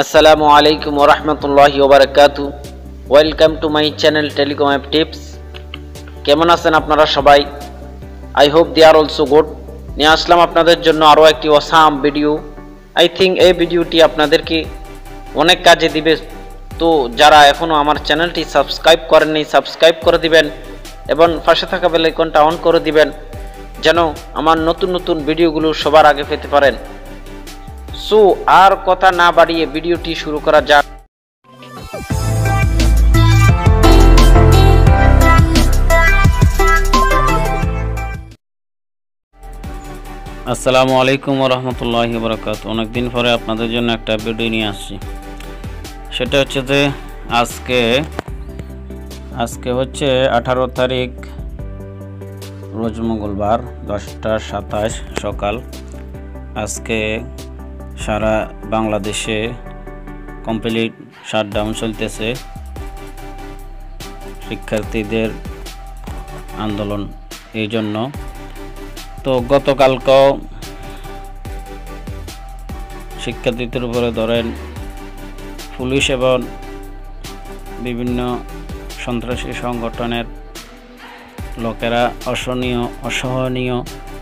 আসসালামু আলাইকুম ওরহমতুল্লাহি ওবারাকাতু। Welcome to my channel telecom app tips. কেমন আছেন আপনারা সবাই? I hope they are also good. নিয়ে আসলাম আপনাদের জন্য আরও একটি অসাম ভিডিও। আই থিঙ্ক এই ভিডিওটি আপনাদেরকে অনেক কাজে দিবে। তো যারা এখনও আমার চ্যানেলটি সাবস্ক্রাইব করেননি সাবস্ক্রাইব করে দিবেন এবং পাশে থাকা বেল আইকনটা অন করে দিবেন যেন আমার নতুন নতুন ভিডিওগুলো সবার আগে পেতে পারেন। সো আর কথা না বাড়িয়ে ভিডিওটি শুরু করা যাক। আসসালামু আলাইকুম ওরহমতুল্লাহি ওবারাকাতুহু। অনেকদিন পরে আপনাদের জন্য একটা ভিডিও নিয়ে আসছি। সেটা হচ্ছে যে আজকে হচ্ছে 18 তারিখ, রোজ মঙ্গলবার, 10:27 সকাল। আজকে সারা বাংলাদেশে কমপ্লিট শাটডাউন চলতেছে শিক্ষার্থীদের আন্দোলন এই জন্য। তো গতকালকেও শিক্ষার্থীদের উপরে ধরেন পুলিশ এবং বিভিন্ন সন্ত্রাসী সংগঠনের লোকেরা অসহনীয়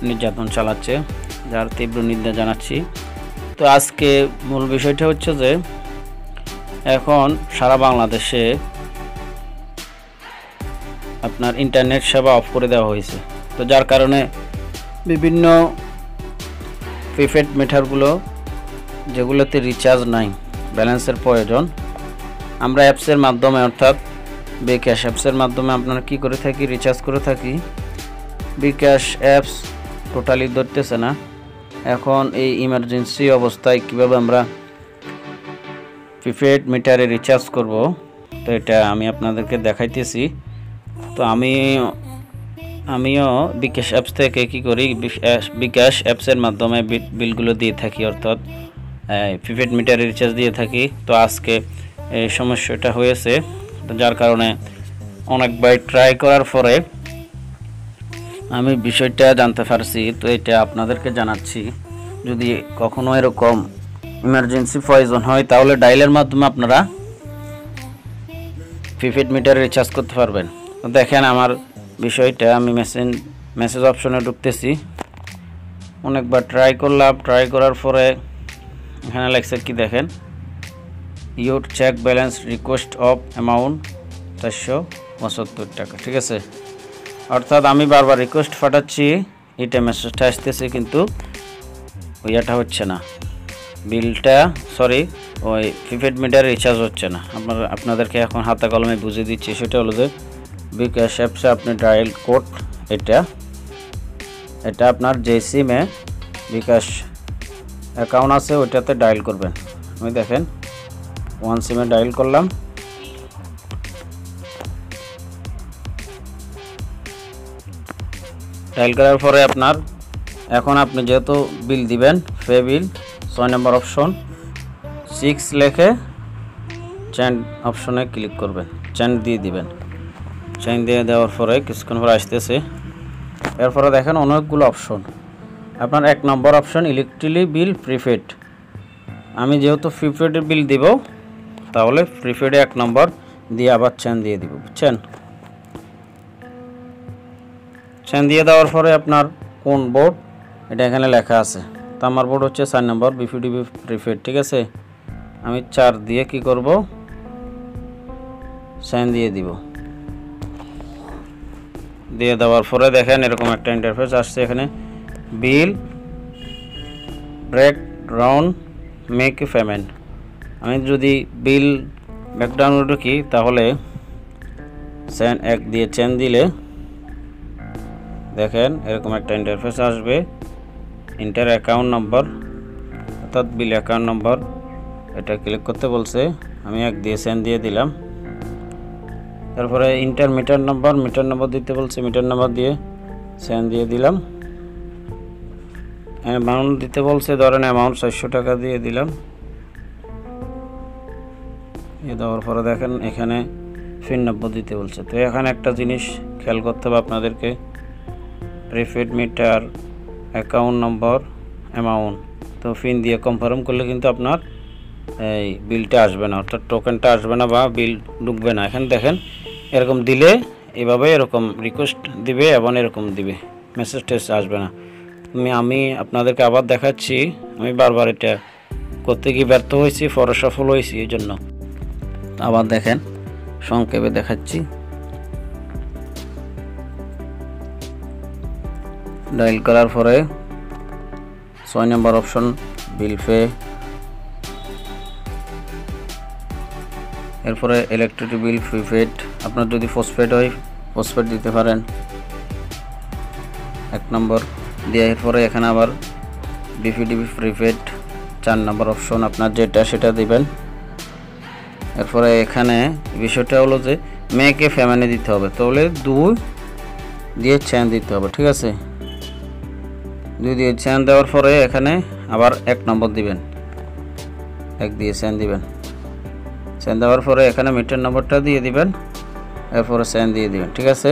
নির্যাতন চালাচ্ছে, যার তীব্র নিন্দা জানাচ্ছি। তো আজকে মূল বিষয়টা হচ্ছে যে এখন সারা বাংলাদেশে আপনার ইন্টারনেট সেবা অফ করে দেওয়া হয়েছে। তো যার কারণে বিভিন্ন প্রিপেড মিটারগুলো যেগুলোতে রিচার্জ নাই, ব্যালেন্সের প্রয়োজন, আমরা অ্যাপসের মাধ্যমে অর্থাৎ বিকাশ অ্যাপসের মাধ্যমে আপনারা কি করে থাকি, রিচার্জ করে থাকি। বিকাশ অ্যাপস টোটালি ধরতেছে না। এখন এই ইমার্জেন্সি অবস্থায় কিভাবে আমরা প্রিপেড মিটারে রিচার্জ করব, তো এটা আমি আপনাদেরকে দেখাইতেছি। তো আমিও বিকাশ অ্যাপস থেকে কি করি, বিকাশ অ্যাপসের মাধ্যমে বিলগুলো দিয়ে থাকি, অর্থাৎ প্রিপেড মিটারে রিচার্জ দিয়ে থাকি। তো আজকে এই সমস্যাটা হয়েছে, যার কারণে অনেকবার ট্রাই করার পরে আমি বিষয়টা জানতে পারছি। তো এটা আপনাদেরকে জানাচ্ছি। যদি কখনো এরকম ইমার্জেন্সি প্রয়োজন হয় তাহলে ডায়ালের মাধ্যমে আপনারা প্রিপেড মিটারে রিচার্জ করতে পারবেন। তো দেখেন আমার বিষয়টা, আমি মেসেজ অপশনে ঢুকতেছি। অনেকবার ট্রাই করলাম, ট্রাই করার পরে এখানে লেখছে কি দেখেন, your check balance request of amount 472 টাকা। ঠিক আছে, অর্থাৎ আমি বারবার রিকোয়েস্ট পাঠাচ্ছি, এটা মেসেজটা আসতেছে কিন্তু ওইটা হচ্ছে না, বিলটা ওই প্রিপেড মিটার রিচার্জ হচ্ছে না। আপনাদেরকে এখন হাতে কলমে বুঝিয়ে দিচ্ছি। সেটা হলো যে বিকাশ অ্যাপসে আপনি ডায়াল কোড, এটা আপনার যে সিমে বিকাশ অ্যাকাউন্ট আছে ওইটাতে ডায়াল করবেন। আমি দেখেন ওয়ান সিমে ডায়াল করলাম। ডায়াল করার পরে এখন আপনি যেহেতু বিল দিবেন, পে বিল 6 নম্বর অপশন 6 লেখে চেঞ্জ অপশনে ক্লিক করবেন, চেঞ্জ দিয়ে দিবেন। চেঞ্জ দিয়ে দেওয়ার পরে কিছুক্ষণ পরে আসতেছে। এরপরে দেখেন অনেকগুলো অপশন। আপনার 1 নম্বর অপশন ইলেকট্রিক বিল প্রিপেড। আমি যেহেতু প্রিপেডের বিল দিব তাহলে প্রিপেডে 1 নম্বর দিয়ে আবার চেঞ্জ দিয়ে দিব, বুঝছেন। চেঞ্জ দিয়ে দেওয়ার পরে আপনার কোন বোর্ড এটা এখানে লেখা আছে। তো আমার বোর্ড হচ্ছে 4 নম্বর বিপিডিবি প্রিপেড। ঠিক আছে, আমি 4 দিয়ে কি করব, চেঞ্জ দিয়ে দিব। দিয়ে দেওয়ার পরে দেখেন এরকম একটা ইন্টারফেস আসছে। এখানে বিল ব্রেক ডাউন মেক পেমেন্ট। আমি যদি বিল ব্রেকডাউন ঢুকি তাহলে চেঞ্জ 1 দিয়ে চেঞ্জ দিলে দেখেন এরকম একটা ইন্টারফেস আসবে। ইন্টার অ্যাকাউন্ট নম্বর অর্থাৎ বিল অ্যাকাউন্ট নম্বর, এটা ক্লিক করতে বলছে। আমি 1 দিয়ে চেঞ্জ দিয়ে দিলাম। তারপরে ইন্টার মিটার নম্বর দিতে বলছে, মিটার নম্বর দিয়ে চেঞ্জ দিয়ে দিলাম। অ্যামাউন্ট দিতে বলছে, ধরেন অ্যামাউন্ট 400 টাকা দিয়ে দিলাম। এ দেওয়ার পরে দেখেন এখানে পিন নম্বর দিতে বলছে। তো এখানে একটা জিনিস খেয়াল করতে হবে আপনাদেরকে, prepaid metre account number amount, তো পিন দিয়ে কনফার্ম করলে কিন্তু আপনার এই বিলটা আসবে না, অর্থাৎ টোকেনটা আসবে না বা বিল ঢুকবে না। এখানে দেখেন এরকম দিলে এভাবে এরকম রিকোয়েস্ট দিবে এবং এরকম দিবে, মেসেজ টেস্ট আসবে না। আমি আপনাদেরকে আবার দেখাচ্ছি, আমি বারবার এটা করতে গিয়ে ব্যর্থ হয়েছি, পরে সফল হয়েছি। এই জন্য আবার দেখেন সংক্ষেপে দেখাচ্ছি। ডায়াল করার পরে 6 নম্বর অপশন বিল পে, এরপরে ইলেকট্রিসিটি বিল প্রিপেড, আপনার যদি পোস্টপেড হয় পোস্টপেড দিতে পারেন 1 নম্বর দিয়ে। এরপরে এখানে আবার বিপিডিবি প্রিপেড 4 নম্বর অপশন, আপনার যেটা সেটা দিবেন। এরপরে এখানে বিষয়টা হলো যে মেয়েকে ফ্যামিলি দিতে হবে, তাহলে 2 দিয়ে চেন দিতে হবে, ঠিক আছে। 2 দিয়ে চেন দেওয়ার পরে এখানে আবার 1 নম্বর দিবেন, 1 দিয়ে চেন দিবেন। চেন দেওয়ার পরে এখানে মিটার নম্বরটা দিয়ে দিবেন, এরপরে চেন দিয়ে দিবেন, ঠিক আছে।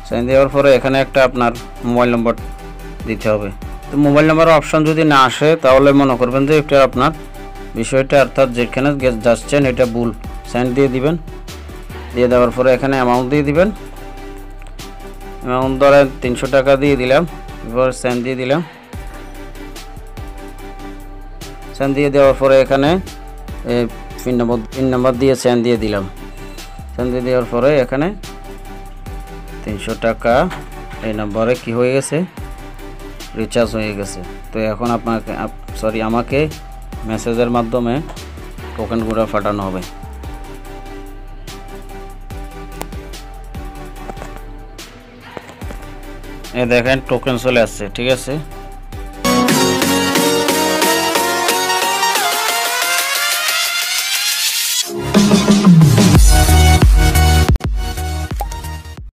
চেন দেওয়ার পরে এখানে একটা আপনার মোবাইল নম্বর দিতে হবে। তো মোবাইল নাম্বার অপশন যদি না আসে তাহলে মনে করবেন যে এটা আপনার বিষয়টা, অর্থাৎ যেখানে যাচ্ছেন এটা ভুল। সেন্ড দিয়ে দিবেন, দিয়ে দেওয়ার পরে এখানে অ্যামাউন্ট দিয়ে দিবেন। অ্যামাউন্ট ধরে 300 টাকা দিয়ে দিলাম, এরপর সেন্ড দিয়ে দিলাম। সেন্ড দিয়ে দেওয়ার পরে এখানে পিন নম্বর দিয়ে সেন্ড দিয়ে দিলাম। সেন্ড দিয়ে দেওয়ার পরে এখানে 300 টাকা এই নম্বরে কি হয়ে গেছে, রিচার্জ হয়ে গেছে। তো এখন আমাকে মেসেজের মাধ্যমে টোকেনগুলো পাঠানো হবে। এই দেখেন টোকেন চলে আসছে, ঠিক আছে।